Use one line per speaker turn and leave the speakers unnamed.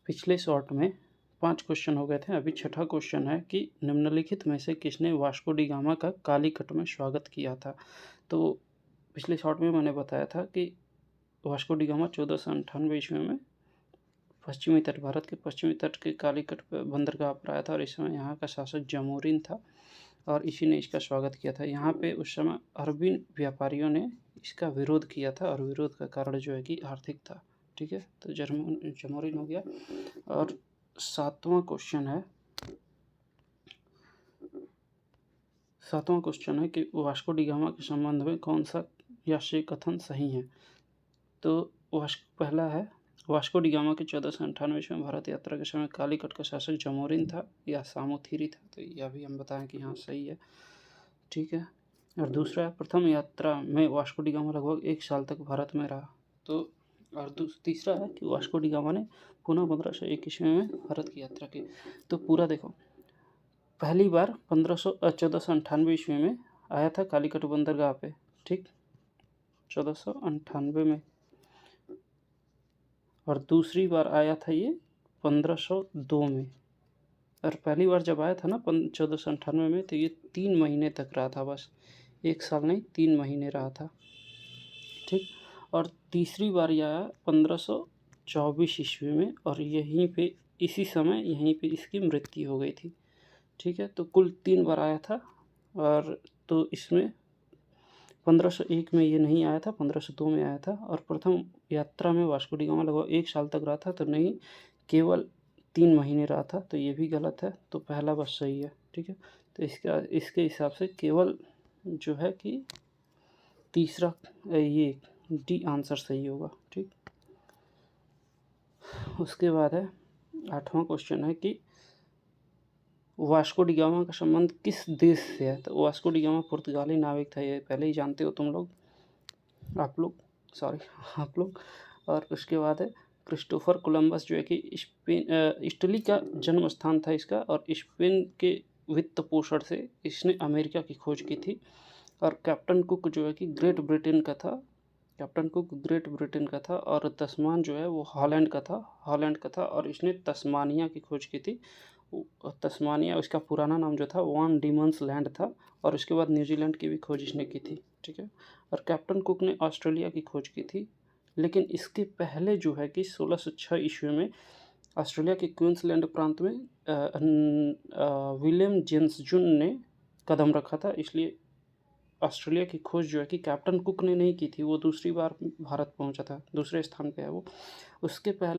पिछले शॉर्ट में 5 क्वेश्चन हो गए थे। अभी छठा क्वेश्चन है कि निम्नलिखित में से किसने वास्को डी गामा का कालीकट में स्वागत किया था। तो पिछले शॉर्ट में मैंने बताया था कि वास्को डी गामा 1498 ईस्वी में पश्चिमी तट, भारत के पश्चिमी तट के कालीकट पर बंदरगाह पर आया था और इस समय यहाँ का शासक जमोरिन था और इसी ने इसका स्वागत किया था। यहाँ पे उस समय अरबी व्यापारियों ने इसका विरोध किया था और विरोध का कारण जो है कि आर्थिक था। ठीक है, तो जमोरिन हो गया। और सातवां क्वेश्चन है कि वास्को डी गामा के संबंध में कौन सा यादृच्छिक कथन सही है। तो पहला है, वास्को डी गामा के 1498 में भारत यात्रा के समय कालीकट का शासक जमोरिन था या सामोथिरी था। तो यह भी हम बताएं कि हाँ सही है। ठीक है। और दूसरा है, प्रथम यात्रा में वास्को डी गामा लगभग 1 साल तक भारत में रहा। तो और तीसरा है कि वास्को डी गामा ने पुनः 1501 ईस्वी में भारत की यात्रा की। तो पूरा देखो, पहली बार 1498 ईस्वी में आया था कालीकट बंदरगाह पे। ठीक, 1498 में। और दूसरी बार आया था ये 1502 में। और पहली बार जब आया था ना 1498 में, तो ये 3 महीने तक रहा था, बस 1 साल नहीं 3 महीने रहा था। ठीक। और तीसरी बार यह आया 1524 ईस्वी में और यहीं पे इसी समय यहीं पे इसकी मृत्यु हो गई थी। ठीक है, तो कुल 3 बार आया था। और तो इसमें 1501 में ये नहीं आया था, 1502 में आया था। और प्रथम यात्रा में वास्को डी गामा लगभग 1 साल तक रहा था, तो नहीं, केवल 3 महीने रहा था। तो ये भी गलत है, तो पहला बस सही है। ठीक है, तो इसके हिसाब से केवल जो है कि तीसरा, ये डी आंसर सही होगा। ठीक, उसके बाद है 8वां क्वेश्चन है कि वास्को डी गामा का संबंध किस देश से है। तो वास्को डी गामा पुर्तगाली नाविक था, ये पहले ही जानते हो तुम लोग, आप लोग। और उसके बाद है क्रिस्टोफर कोलंबस, जो है कि इटली का जन्म स्थान था इसका, और स्पेन के वित्त पोषण से इसने अमेरिका की खोज की थी। और कैप्टन कुक जो है कि ग्रेट ब्रिटेन का था। और तस्मान जो है वो हॉलैंड का था और इसने तस्मानिया की खोज की थी। तस्मानिया, उसका पुराना नाम जो था वान डीमंस लैंड था। और उसके बाद न्यूजीलैंड की भी खोज इसने की थी। ठीक है, और कैप्टन कुक ने ऑस्ट्रेलिया की खोज की थी। लेकिन इसके पहले जो है कि 1606 ईस्वी में ऑस्ट्रेलिया के क्वींसलैंड प्रांत में विलियम जेम्स जून ने कदम रखा था। इसलिए ऑस्ट्रेलिया की खोज जो है कि कैप्टन कुक ने नहीं की थी, वो दूसरी बार भारत पहुंचा था, दूसरे स्थान पे है वो। उसके पहले